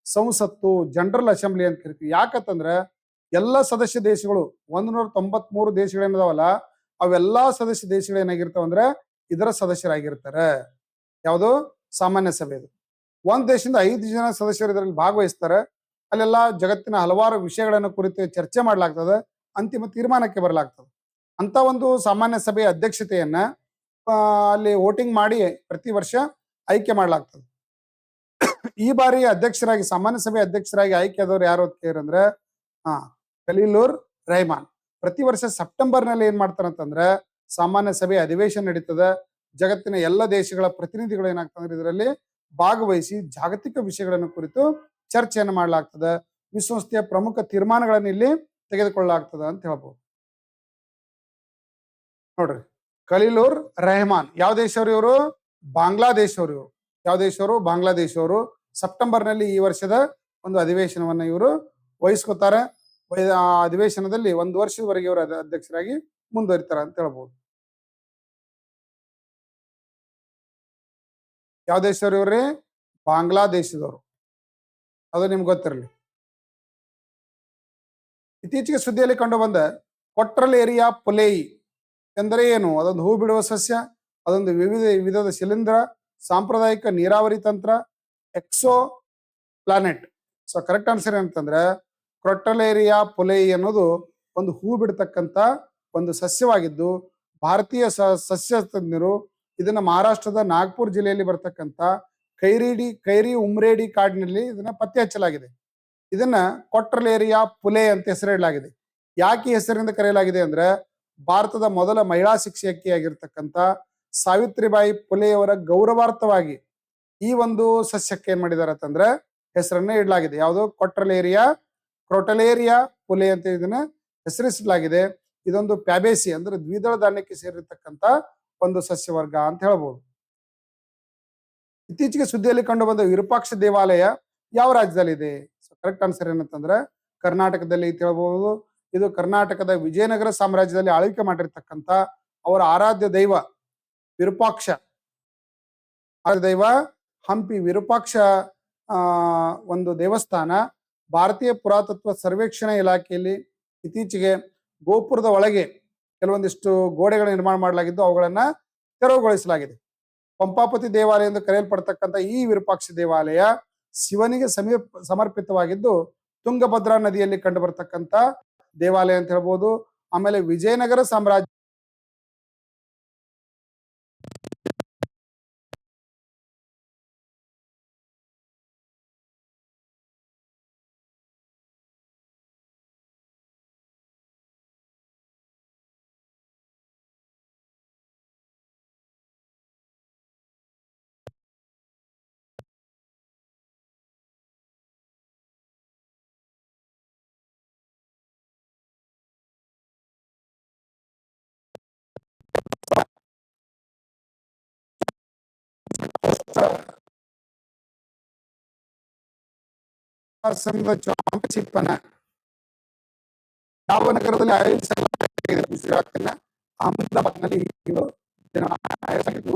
ಸಂಸತ್ತು, ಜನರಲ್ ಅಸೆಂಬ್ಲಿ ಅಂತ ಕರಿತೀವಿ. ಯಾಕಂತಂದ್ರೆ ಎಲ್ಲ ಸದಸ್ಯ ದೇಶಗಳು 193 ದೇಶಗಳೇನದಾವಲ್ಲ ಅವೆಲ್ಲಾ ಸದಸ್ಯ ದೇಶಗಳು ಏನಾಗಿರ್ತಾವ ಅಂದ್ರೆ ಇದರ ಸದಸ್ಯರಾಗಿರ್ತಾರೆ. ಯಾವುದು? ಸಾಮಾನ್ಯ ಸಭೆದು. ಒಂದ್ ದೇಶದಿಂದ 5 ಜನ ಸದಸ್ಯರು ಇದರಲ್ಲಿ ಭಾಗವಹಿಸ್ತಾರೆ. ಅಲ್ಲೆಲ್ಲ ಜಗತ್ತಿನ ಹಲವಾರು ವಿಷಯಗಳನ್ನು ಕುರಿತು ಚರ್ಚೆ ಮಾಡ್ಲಾಗ್ತದೆ, ಅಂತಿಮ ತೀರ್ಮಾನಕ್ಕೆ ಬರಲಾಗ್ತದೆ. ಅಂತ ಒಂದು ಸಾಮಾನ್ಯ ಸಭೆಯ ಅಧ್ಯಕ್ಷತೆಯನ್ನ ಅಲ್ಲಿ ವೋಟಿಂಗ್ ಮಾಡಿ ಪ್ರತಿ ವರ್ಷ ಆಯ್ಕೆ ಮಾಡ್ಲಾಗ್ತದೆ. ಈ ಬಾರಿ ಅಧ್ಯಕ್ಷರಾಗಿ ಸಾಮಾನ್ಯ ಸಭೆ ಅಧ್ಯಕ್ಷರಾಗಿ ಆಯ್ಕೆ ಆದವ್ರು ಯಾರು ಅಂತ ಕೇಳಿದ್ರೆ ಖಲೀಲುರ್ ರೆಹಮಾನ್. ಪ್ರತಿ ವರ್ಷ ಸೆಪ್ಟೆಂಬರ್ ನಲ್ಲಿ ಏನ್ ಮಾಡ್ತಾರಂತಂದ್ರೆ ಸಾಮಾನ್ಯ ಸಭೆ ಅಧಿವೇಶನ ನಡೀತದೆ. ಜಗತ್ತಿನ ಎಲ್ಲ ದೇಶಗಳ ಪ್ರತಿನಿಧಿಗಳು ಏನಾಗ್ತಂದ್ರೆ ಇದರಲ್ಲಿ ಭಾಗವಹಿಸಿ ಜಾಗತಿಕ ವಿಷಯಗಳನ್ನು ಕುರಿತು ಚರ್ಚೆಯನ್ನು ಮಾಡ್ಲಾಗ್ತದೆ. ವಿಶ್ವಸಂಸ್ಥೆಯ ಪ್ರಮುಖ ತೀರ್ಮಾನಗಳನ್ನು ಇಲ್ಲಿ ತೆಗೆದುಕೊಳ್ಳಲಾಗ್ತದೆ ಅಂತ ಹೇಳ್ಬೋದು. ನೋಡ್ರಿ, ಖಲೀಲುರ್ ರೆಹಮಾನ್ ಯಾವ ದೇಶವ್ರು ಇವರು? ಬಾಂಗ್ಲಾದೇಶವ್ರು ಇವರು. ಯಾವ ದೇಶವರು? ಬಾಂಗ್ಲಾದೇಶವರು. ಸೆಪ್ಟೆಂಬರ್ನಲ್ಲಿ ಈ ವರ್ಷದ ಒಂದು ಅಧಿವೇಶನವನ್ನ ಇವರು ವಹಿಸ್ಕೋತಾರೆ. ಆ ಅಧಿವೇಶನದಲ್ಲಿ 1 ವರ್ಷದವರೆಗೆ ಇವರು ಅಧ್ಯಕ್ಷರಾಗಿ ಮುಂದುವರಿತಾರೆ ಅಂತ ಹೇಳ್ಬೋದು. ಯಾವ ದೇಶದವ್ರು ಇವ್ರಿ? ಬಾಂಗ್ಲಾದೇಶದವರು. ಅದು ನಿಮ್ಗೆ ಗೊತ್ತಿರಲಿ. ಇತ್ತೀಚೆಗೆ ಸುದ್ದಿಯಲ್ಲಿ ಕಂಡು ಬಂದ ಕೊಟ್ರಲೇರಿಯಾ ಪೊಲೇಯಿ ಎಂದರೆ ಏನು? ಅದೊಂದು ಹೂ ಬಿಡುವ ಸಸ್ಯ, ಅದೊಂದು ವಿಧದ ಶಿಲೀಂಧ್ರ, ಸಾಂಪ್ರದಾಯಿಕ ನೀರಾವರಿ ತಂತ್ರ, Exo planet. So correct answer ಏನಂತಂದ್ರೆ ಕ್ರೊಟಲೇರಿಯಾ ಪೊಲೇಯಿ ಅನ್ನೋದು ಒಂದು ಹೂ ಬಿಡ್ತಕ್ಕಂಥ ಒಂದು ಸಸ್ಯವಾಗಿದ್ದು, ಭಾರತೀಯ ಸಸ್ಯ ತಜ್ಞರು ಇದನ್ನ ಮಹಾರಾಷ್ಟ್ರದ ನಾಗ್ಪುರ್ ಜಿಲ್ಲೆಯಲ್ಲಿ ಬರ್ತಕ್ಕಂಥ ಕೈರಿ ಉಮ್ರೇಡಿ ಕಾಡಿನಲ್ಲಿ ಇದನ್ನ ಪತ್ತೆ ಹಚ್ಚಲಾಗಿದೆ. ಇದನ್ನ ಕೊಟ್ರಲೇರಿಯಾ ಪುಲೆ ಅಂತ ಹೆಸರಿಡಲಾಗಿದೆ. ಯಾಕೆ ಈ ಹೆಸರಿನಿಂದ ಕರೆಯಲಾಗಿದೆ ಅಂದ್ರೆ ಭಾರತದ ಮೊದಲ ಮಹಿಳಾ ಶಿಕ್ಷಕಿಯಾಗಿರ್ತಕ್ಕಂಥ ಸಾವಿತ್ರಿಬಾಯಿ ಪುಲೆಯವರ ಗೌರವಾರ್ಥವಾಗಿ ಈ ಒಂದು ಸಸ್ಯಕ್ಕೆ ಏನ್ ಮಾಡಿದ್ದಾರೆ ಅಂತಂದ್ರೆ ಹೆಸರನ್ನ ಇಡಲಾಗಿದೆ. ಯಾವುದು? ಕ್ರೊಟಲೇರಿಯಾ ಪುಲೆ ಅಂತ ಇದನ್ನ ಹೆಸರಿಸಲಾಗಿದೆ. ಇದೊಂದು ಪ್ಯಾಬೇಸಿ ಅಂದ್ರೆ ದ್ವಿದಳ ಧಾನ್ಯಕ್ಕೆ ಸೇರಿರ್ತಕ್ಕಂಥ ಒಂದು ಸಸ್ಯ ವರ್ಗ ಅಂತ ಹೇಳ್ಬೋದು. ಇತ್ತೀಚೆಗೆ ಸುದ್ದಿಯಲ್ಲಿ ಕಂಡು ಬಂದ ವಿರೂಪಾಕ್ಷ ದೇವಾಲಯ ಯಾವ ರಾಜ್ಯದಲ್ಲಿದೆ? ಕರೆಕ್ಟ್ ಆನ್ಸರ್ ಏನಂತಂದ್ರೆ ಕರ್ನಾಟಕದಲ್ಲಿ ಅಂತ ಹೇಳ್ಬೋದು. ಇದು ಕರ್ನಾಟಕದ ವಿಜಯನಗರ ಸಾಮ್ರಾಜ್ಯದಲ್ಲಿ ಆಳ್ವಿಕೆ ಮಾಡಿರ್ತಕ್ಕಂಥ ಅವರ ಆರಾಧ್ಯ ದೈವ ವಿರೂಪಾಕ್ಷ ದೈವ ಹಂಪಿ ವಿರೂಪಾಕ್ಷ ಒಂದು ದೇವಸ್ಥಾನ ಭಾರತೀಯ ಪುರಾತತ್ವ ಸರ್ವೇಕ್ಷಣಾ ಇಲಾಖೆಯಲ್ಲಿ ಇತ್ತೀಚೆಗೆ ಗೋಪುರದ ಒಳಗೆ ಕೆಲವೊಂದಿಷ್ಟು ಗೋಡೆಗಳ ನಿರ್ಮಾಣ ಮಾಡಲಾಗಿದ್ದು ಅವುಗಳನ್ನ ತೆರವುಗೊಳಿಸಲಾಗಿದೆ. ಪಂಪಾಪತಿ ದೇವಾಲಯ ಎಂದು ಕರೆಯಲ್ಪಡ್ತಕ್ಕಂಥ ಈ ವಿರೂಪಾಕ್ಷ ದೇವಾಲಯ ಶಿವನಿಗೆ ಸಮರ್ಪಿತವಾಗಿದ್ದು ತುಂಗಭದ್ರಾ ನದಿಯಲ್ಲಿ ಕಂಡು ಬರ್ತಕ್ಕಂಥ ದೇವಾಲಯ ಅಂತ ಹೇಳ್ಬೋದು. ಆಮೇಲೆ ವಿಜಯನಗರ ಸಾಮ್ರಾಜ್ಯ ಚಾಂಪಿಯನ್ಶಿಪ್ ಅನ್ನ ಯಾವ ನಗರದಲ್ಲಿ ಆಯೋಜಿಸಲಾಗಿದೆ? ಗುಜರಾತ್ನ ಅಹಮದಾಬಾದ್ನಲ್ಲಿ ಆಯೋಜಿಸಲಾಗಿದ್ದು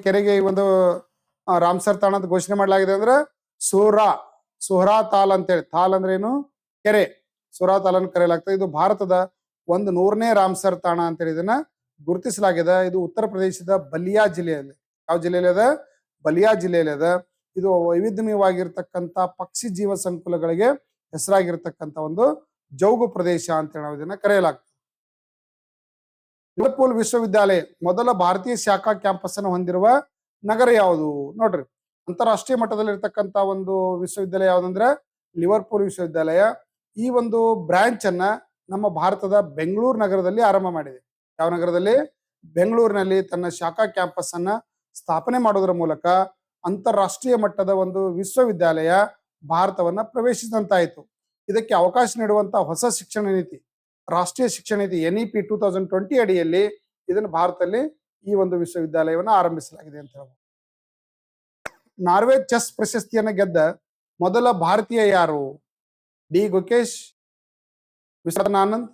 ಕೆರೆಗೆ ಒಂದು ರಾಮ್ಸರ್ ತಾಣ ಅಂತ ಘೋಷಣೆ ಮಾಡಲಾಗಿದೆ. ಅಂದ್ರೆ ಸುಹ್ರಾ ತಾಲ್ ಅಂತೇಳಿ, ತಾಲ್ ಅಂದ್ರೆ ಏನು? ಕೆರೆ. ಸುಹ್ರಾ ತಾಲ್ ಅನ್ನು ಕರೆಯಲಾಗ್ತದೆ. ಇದು ಭಾರತದ 100ನೇ ರಾಮ್ಸರ್ ತಾಣ ಅಂತೇಳಿ ಇದನ್ನ ಗುರುತಿಸಲಾಗಿದೆ. ಇದು ಉತ್ತರ ಪ್ರದೇಶದ ಬಲಿಯಾ ಜಿಲ್ಲೆಯಲ್ಲಿ. ಯಾವ ಜಿಲ್ಲೆಯಲ್ಲಿ ಅದ? ಬಲಿಯಾ ಜಿಲ್ಲೆಯಲ್ಲಿ ಅದ. ಇದು ವೈವಿಧ್ಯಮಯವಾಗಿರ್ತಕ್ಕಂಥ ಪಕ್ಷಿ ಜೀವ ಸಂಕುಲಗಳಿಗೆ ಹೆಸರಾಗಿರ್ತಕ್ಕಂಥ ಒಂದು ಜೌಗು ಪ್ರದೇಶ ಅಂತೇಳಿ ನಾವು ಇದನ್ನ ಕರೆಯಲಾಗ್ತದೆ. ಲಿವರ್ಪೂಲ್ ವಿಶ್ವವಿದ್ಯಾಲಯ ಮೊದಲ ಭಾರತೀಯ ಶಾಖಾ ಕ್ಯಾಂಪಸ್ ಅನ್ನು ಹೊಂದಿರುವ ನಗರ ಯಾವುದು? ನೋಡ್ರಿ, ಅಂತಾರಾಷ್ಟ್ರೀಯ ಮಟ್ಟದಲ್ಲಿ ಇರ್ತಕ್ಕಂಥ ಒಂದು ವಿಶ್ವವಿದ್ಯಾಲಯ ಯಾವ್ದಂದ್ರೆ ಲಿವರ್ಪೂಲ್ ವಿಶ್ವವಿದ್ಯಾಲಯ. ಈ ಒಂದು ಬ್ರಾಂಚ್ ಅನ್ನ ನಮ್ಮ ಭಾರತದ ಬೆಂಗಳೂರು ನಗರದಲ್ಲಿ ಆರಂಭ ಮಾಡಿದೆ. ಯಾವ ನಗರದಲ್ಲಿ? ಬೆಂಗಳೂರಿನಲ್ಲಿ ತನ್ನ ಶಾಖಾ ಕ್ಯಾಂಪಸ್ ಅನ್ನ ಸ್ಥಾಪನೆ ಮಾಡೋದ್ರ ಮೂಲಕ ಅಂತಾರಾಷ್ಟ್ರೀಯ ಮಟ್ಟದ ಒಂದು ವಿಶ್ವವಿದ್ಯಾಲಯ ಭಾರತವನ್ನ ಪ್ರವೇಶಿಸಿದಂತಾಯಿತು. ಇದಕ್ಕೆ ಅವಕಾಶ ನೀಡುವಂತ ಹೊಸ ಶಿಕ್ಷಣ ನೀತಿ, ರಾಷ್ಟ್ರೀಯ ಶಿಕ್ಷಣ ನೀತಿ NEP 2020 ಅಡಿಯಲ್ಲಿ ಇದನ್ನು ಭಾರತದಲ್ಲಿ ಈ ಒಂದು ವಿಶ್ವವಿದ್ಯಾಲಯವನ್ನು ಆರಂಭಿಸಲಾಗಿದೆ ಅಂತ ಹೇಳ್ಬೋದು. ನಾರ್ವೆ ಚೆಸ್ ಪ್ರಶಸ್ತಿಯನ್ನು ಗೆದ್ದ ಮೊದಲ ಭಾರತೀಯ ಯಾರು? ಡಿ ಗುಕೇಶ್, ವಿಶ್ವನಾಥ್ ಆನಂದ್,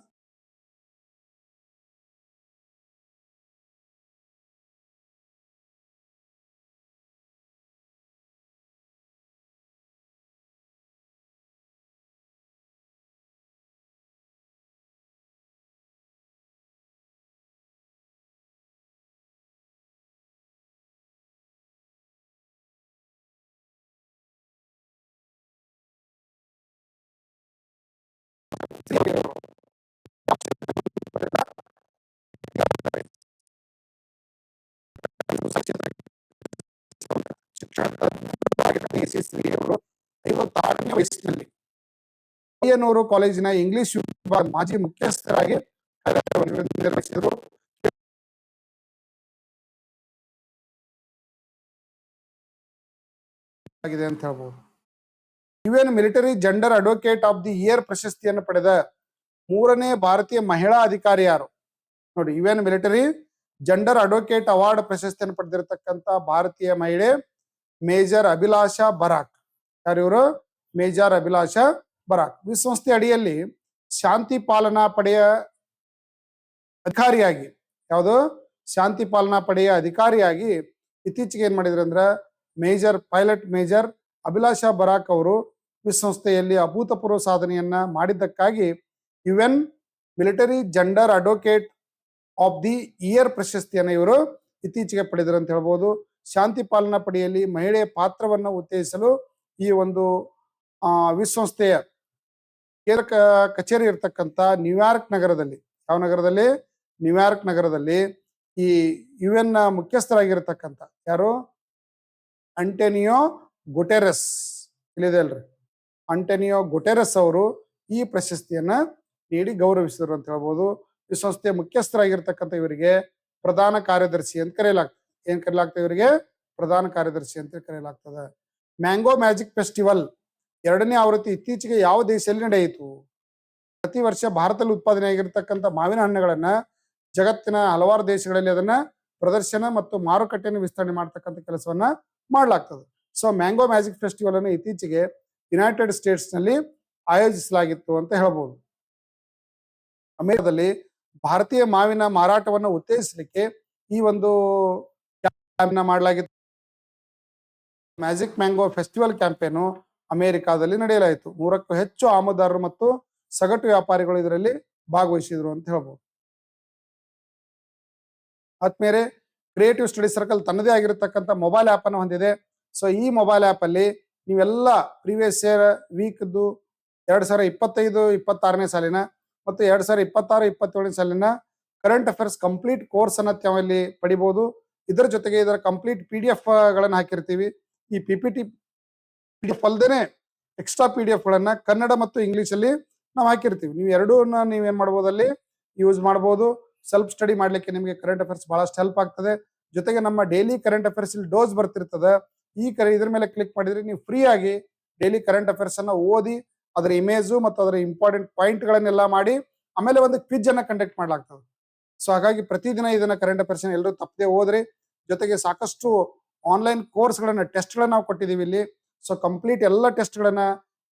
ಯಶಸ್ವಿ ಅವರು 56ನೇ ವಯಸ್ಸಿನಲ್ಲಿ ಪಯ್ಯನೂರು ಕಾಲೇಜಿನ ಇಂಗ್ಲಿಷ್ ವಿಭಾಗ ಮಾಜಿ ಮುಖ್ಯಸ್ಥರಾಗಿ ಕಾರ್ಯವನ್ನು ನಿರ್ವಹಿಸಿದರು ಆಗಿದೆ ಅಂತ ಹೇಳ್ಬೋದು. UN military gender advocate of the year ಪ್ರಶಸ್ತಿಯನ್ನು ಪಡೆದ 3ನೇ ಭಾರತೀಯ ಮಹಿಳಾ ಅಧಿಕಾರಿ ಯಾರು? ನೋಡಿ, UN military gender advocate award ಪ್ರಶಸ್ತಿಯನ್ನು ಪಡೆದಿರತಕ್ಕಂತ ಭಾರತೀಯ ಮಹಿಳೆ ಮೇಜರ್ ಅಭಿಲಾಷಾ ಬರಾಕ್. ಯಾರು ಇವರು? ಮೇಜರ್ ಅಭಿಲಾಷಾ ಬರಾಕ್. ವಿಶ್ವಸಂಸ್ಥೆ ಅಡಿಯಲ್ಲಿ ಶಾಂತಿ ಪಾಲನಾ ಪಡೆಯ ಅಧಿಕಾರಿಯಾಗಿ, ಯಾವುದು ಶಾಂತಿ ಪಾಲನಾ ಪಡೆಯ ಅಧಿಕಾರಿಯಾಗಿ ಇತ್ತೀಚೆಗೆ ಏನ್ ಮಾಡಿದ್ರು ಅಂದ್ರ ಪೈಲಟ್ ಮೇಜರ್ ಅಭಿಲಾಷಾ ಬರಾಕ್ ಅವರು ವಿಶ್ವಸಂಸ್ಥೆಯಲ್ಲಿ ಅಭೂತಪೂರ್ವ ಸಾಧನೆಯನ್ನ ಮಾಡಿದ್ದಕ್ಕಾಗಿ UN military gender advocate of the year ಪ್ರಶಸ್ತಿಯನ್ನು ಇವರು ಇತ್ತೀಚೆಗೆ ಪಡೆದರು ಅಂತ ಹೇಳ್ಬೋದು. ಶಾಂತಿ ಪಾಲನಾ ಪಡೆಯಲ್ಲಿ ಮಹಿಳೆಯ ಪಾತ್ರವನ್ನು ಉತ್ತೇಜಿಸಲು ಈ ಒಂದು ವಿಶ್ವಸಂಸ್ಥೆಯ ಕೇಂದ್ರ ಕಚೇರಿ ಇರತಕ್ಕಂತ ನ್ಯೂಯಾರ್ಕ್ ನಗರದಲ್ಲಿ, ಯಾವ ನಗರದಲ್ಲಿ? ನ್ಯೂಯಾರ್ಕ್ ನಗರದಲ್ಲಿ ಈ ಯುಎನ್ ಮುಖ್ಯಸ್ಥರಾಗಿರ್ತಕ್ಕಂಥ ಯಾರು? ಅಂಟೋನಿಯೋ ಗುಟೆರಸ್, ಇಲ್ಲಿದೆ ಅಲ್ರಿ, ಅಂಟೋನಿಯೋ ಗುಟೆರಸ್ ಅವರು ಈ ಪ್ರಶಸ್ತಿಯನ್ನ ನೀಡಿ ಗೌರವಿಸಿದರು ಅಂತ ಹೇಳ್ಬೋದು. ವಿಶ್ವಸಂಸ್ಥೆಯ ಮುಖ್ಯಸ್ಥರಾಗಿರ್ತಕ್ಕಂಥ ಇವರಿಗೆ ಪ್ರಧಾನ ಕಾರ್ಯದರ್ಶಿ ಅಂತ ಕರೆಯಲಾಗ್ತದೆ. ಏನ್ ಕರೆಯಲಾಗ್ತದೆ ಇವರಿಗೆ? ಪ್ರಧಾನ ಕಾರ್ಯದರ್ಶಿ ಅಂತ ಕರೆಯಲಾಗ್ತದೆ. ಮ್ಯಾಂಗೋ ಮ್ಯಾಜಿಕ್ ಫೆಸ್ಟಿವಲ್ 2ನೇ ಆವೃತ್ತಿ ಇತ್ತೀಚೆಗೆ ಯಾವ ದೇಶದಲ್ಲಿ ನಡೆಯಿತು? ಪ್ರತಿ ವರ್ಷ ಭಾರತದಲ್ಲಿ ಉತ್ಪಾದನೆ ಆಗಿರ್ತಕ್ಕಂಥ ಮಾವಿನ ಹಣ್ಣುಗಳನ್ನ ಜಗತ್ತಿನ ಹಲವಾರು ದೇಶಗಳಲ್ಲಿ ಅದನ್ನ ಪ್ರದರ್ಶನ ಮತ್ತು ಮಾರುಕಟ್ಟೆಯನ್ನು ವಿಸ್ತರಣೆ ಮಾಡ್ತಕ್ಕಂಥ ಕೆಲಸವನ್ನ ಮಾಡ್ಲಾಗ್ತದೆ. ಸೊ ಮ್ಯಾಂಗೋ ಮ್ಯಾಜಿಕ್ ಫೆಸ್ಟಿವಲ್ ಅನ್ನು ಇತ್ತೀಚೆಗೆ ಯುನೈಟೆಡ್ ಸ್ಟೇಟ್ಸ್ ನಲ್ಲಿ ಆಯೋಜಿಸಲಾಗಿತ್ತು ಅಂತ ಹೇಳ್ಬೋದು. ಅಮೆರಿಕದಲ್ಲಿ ಭಾರತೀಯ ಮಾವಿನ ಮಾರಾಟವನ್ನು ಉತ್ತೇಜಿಸಲಿಕ್ಕೆ ಈ ಒಂದು ಮಾಡಲಾಗಿತ್ತು. ಮ್ಯಾಜಿಕ್ ಮ್ಯಾಂಗೋ ಫೆಸ್ಟಿವಲ್ ಕ್ಯಾಂಪೇನು ಅಮೆರಿಕಾದಲ್ಲಿ ನಡೆಯಲಾಯಿತು. 100ಕ್ಕೂ ಹೆಚ್ಚು ಆಮದುದಾರರು ಮತ್ತು ಸಗಟು ವ್ಯಾಪಾರಿಗಳು ಇದರಲ್ಲಿ ಭಾಗವಹಿಸಿದ್ರು ಅಂತ ಹೇಳ್ಬೋದು. ಆದ್ಮೇಲೆ ಕ್ರಿಯೇಟಿವ್ ಸ್ಟಡಿ ಸರ್ಕಲ್ ತನ್ನದೇ ಆಗಿರತಕ್ಕಂಥ ಮೊಬೈಲ್ ಆಪ್ ಅನ್ನು ಹೊಂದಿದೆ. ಸೊ ಈ ಮೊಬೈಲ್ ಆಪ್ ಅಲ್ಲಿ ನೀವೆಲ್ಲ ಪ್ರೀವಿಯಸ್ ಇಯರ್ ವೀಕ್ದು 2025-26ನೇ ಸಾಲಿನ ಮತ್ತು 2026-27ನೇ ಸಾಲಿನ ಕರೆಂಟ್ ಅಫೇರ್ಸ್ ಕಂಪ್ಲೀಟ್ ಕೋರ್ಸ್ ಅನ್ನ ತಾವಲ್ಲಿ ಪಡಿಬಹುದು. ಇದರ ಜೊತೆಗೆ ಇದರ ಕಂಪ್ಲೀಟ್ PDF ಗಳನ್ನ ಹಾಕಿರ್ತೀವಿ. ಈ PPT PDF ಅಲ್ಲದೇನೆ ಎಕ್ಸ್ಟ್ರಾ PDF ಗಳನ್ನ ಕನ್ನಡ ಮತ್ತು ಇಂಗ್ಲಿಷ್ ಅಲ್ಲಿ ನಾವು ಹಾಕಿರ್ತೀವಿ. ನೀವು ಎರಡೂನ್ನ ನೀವೇನ್ ಮಾಡ್ಬೋದು, ಅಲ್ಲಿ ಯೂಸ್ ಮಾಡ್ಬೋದು. ಸೆಲ್ಫ್ ಸ್ಟಡಿ ಮಾಡ್ಲಿಕ್ಕೆ ನಿಮಗೆ ಕರೆಂಟ್ ಅಫೇರ್ಸ್ ಬಹಳಷ್ಟು ಹೆಲ್ಪ್ ಆಗ್ತದೆ. ಜೊತೆಗೆ ನಮ್ಮ ಡೈಲಿ ಕರೆಂಟ್ ಅಫೇರ್ಸ್ ಇಲ್ಲಿ ಡೋಸ್ ಬರ್ತಿರ್ತದೆ. ಇದ್ರ ಮೇಲೆ ಕ್ಲಿಕ್ ಮಾಡಿದ್ರೆ ನೀವು ಫ್ರೀ ಆಗಿ ಡೈಲಿ ಕರೆಂಟ್ ಅಫೇರ್ಸ್ ಅನ್ನ ಓದಿ ಅದರ ಇಮೇಜು ಮತ್ತು ಅದರ ಇಂಪಾರ್ಟೆಂಟ್ ಪಾಯಿಂಟ್ ಗಳನ್ನೆಲ್ಲ ಮಾಡಿ ಆಮೇಲೆ ಒಂದು ಕ್ವಿಜ್ ಅನ್ನ ಕಂಡಕ್ಟ್ ಮಾಡ್ಲಾಗ್ತದೆ. ಸೊ ಹಾಗಾಗಿ ಪ್ರತಿದಿನ ಇದನ್ನ ಕರೆಂಟ್ ಅಫೇರ್ಸ್ ಎಲ್ಲರೂ ತಪ್ಪದೆ ಓದ್ರಿ. ಜೊತೆಗೆ ಸಾಕಷ್ಟು ಆನ್ಲೈನ್ ಕೋರ್ಸ್ ಗಳನ್ನ ಟೆಸ್ಟ್ ಗಳನ್ನ ನಾವು ಕೊಟ್ಟಿದೀವಿ ಇಲ್ಲಿ. ಸೊ ಕಂಪ್ಲೀಟ್ ಎಲ್ಲ ಟೆಸ್ಟ್ ಗಳನ್ನ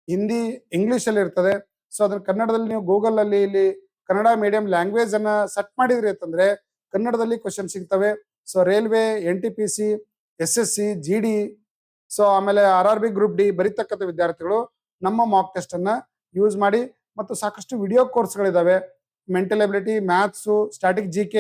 ಹಿಂದಿ ಇಂಗ್ಲಿಷ್ ಅಲ್ಲಿ ಇರ್ತದೆ. ಸೊ ಅದನ್ನ ಕನ್ನಡದಲ್ಲಿ ನೀವು ಗೂಗಲ್ ಅಲ್ಲಿ ಇಲ್ಲಿ ಕನ್ನಡ ಮೀಡಿಯಂ ಲ್ಯಾಂಗ್ವೇಜ್ ಅನ್ನ ಸೆಟ್ ಮಾಡಿದ್ರಿ ಅಂತಂದ್ರೆ ಕನ್ನಡದಲ್ಲಿ ಕ್ವಶನ್ ಸಿಗ್ತವೆ. So railway, NTPC, SSC, GD, so ಆಮೇಲೆ RRB ಗ್ರೂಪ್ ಡಿ ಬರೀತಕ್ಕಂಥ ವಿದ್ಯಾರ್ಥಿಗಳು ನಮ್ಮ ಮಾಕ್ ಟೆಸ್ಟ್ ಅನ್ನ ಯೂಸ್ ಮಾಡಿ. ಮತ್ತು ಸಾಕಷ್ಟು ವಿಡಿಯೋ ಕೋರ್ಸ್ಗಳಿದಾವೆ. Mental ability, maths, static GK,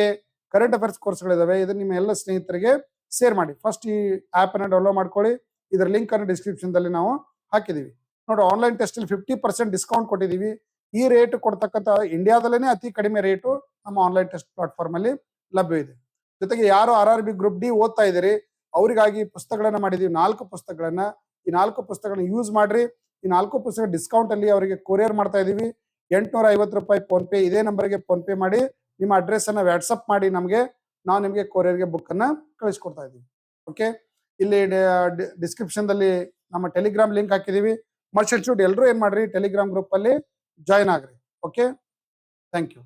current affairs ಕೋರ್ಸ್ಗಳಿದಾವೆ. ಇದನ್ನ ನಿಮ್ಮ ಎಲ್ಲ ಸ್ನೇಹಿತರಿಗೆ ಶೇರ್ ಮಾಡಿ. ಫಸ್ಟ್ ಈ ಆಪ್ ಅನ್ನ ಡೌನ್ಲೋಡ್ ಮಾಡ್ಕೊಳ್ಳಿ. ಇದರ ಲಿಂಕ್ ಅನ್ನು ಡಿಸ್ಕ್ರಿಪ್ಷನ್ ದಲ್ಲಿ ನಾವು ಹಾಕಿದೀವಿ ನೋಡಿ. ಆನ್ಲೈನ್ ಟೆಸ್ಟ್ ಅಲ್ಲಿ 50% ಡಿಸ್ಕೌಂಟ್ ಕೊಟ್ಟಿದೀವಿ. ಈ ರೇಟ್ ಕೊಡ್ತಕ್ಕಂಥ ಇಂಡಿಯಾದಲ್ಲೇನೆ ಅತಿ ಕಡಿಮೆ ರೇಟು ನಮ್ಮ ಆನ್ಲೈನ್ ಟೆಸ್ಟ್ ಪ್ಲಾಟ್ಫಾರ್ಮ್ ಅಲ್ಲಿ ಲಭ್ಯ ಇದೆ. ಜೊತೆಗೆ ಯಾರು RRB ಗ್ರೂಪ್ ಡಿ ಓದ್ತಾ ಇದ್ದೀರಿ ಅವರಿಗಾಗಿ ಪುಸ್ತಕಗಳನ್ನ ಮಾಡಿದೀವಿ, 4 ಪುಸ್ತಕಗಳನ್ನ. ಈ 4 ಪುಸ್ತಕಗಳನ್ನ ಯೂಸ್ ಮಾಡ್ರಿ. ಈ 4 ಪುಸ್ತಕ ಡಿಸ್ಕೌಂಟ್ ಅಲ್ಲಿ ಅವರಿಗೆ ಕೊರಿಯರ್ ಮಾಡ್ತಾ ಇದೀವಿ. 850 ರೂಪಾಯಿ ಫೋನ್ ಪೇ, ಇದೇ ನಂಬರ್ಗೆ ಫೋನ್ ಪೇ ಮಾಡಿ ನಿಮ್ಮ ಅಡ್ರೆಸ್ ಅನ್ನ ವಾಟ್ಸಪ್ ಮಾಡಿ ನಮಗೆ, ನಾವು ನಿಮಗೆ ಕೊರಿಯರ್ಗೆ ಬುಕ್ ಅನ್ನ ಕಳಿಸ್ಕೊಡ್ತಾ ಇದೀವಿ. ಓಕೆ, ಇಲ್ಲಿ ಡಿಸ್ಕ್ರಿಪ್ಷನ್ ದಲ್ಲಿ ನಮ್ಮ ಟೆಲಿಗ್ರಾಮ್ ಲಿಂಕ್ ಹಾಕಿದೀವಿ. ಮರ್ಚೆಂಟ್ ಶೂಟ್ ಎಲ್ಲರೂ ಏನ್ ಮಾಡ್ರಿ, ಟೆಲಿಗ್ರಾಮ್ ಗ್ರೂಪ್ ಅಲ್ಲಿ ಜಾಯ್ನ್ ಆಗ್ರಿ. Okay, thank you.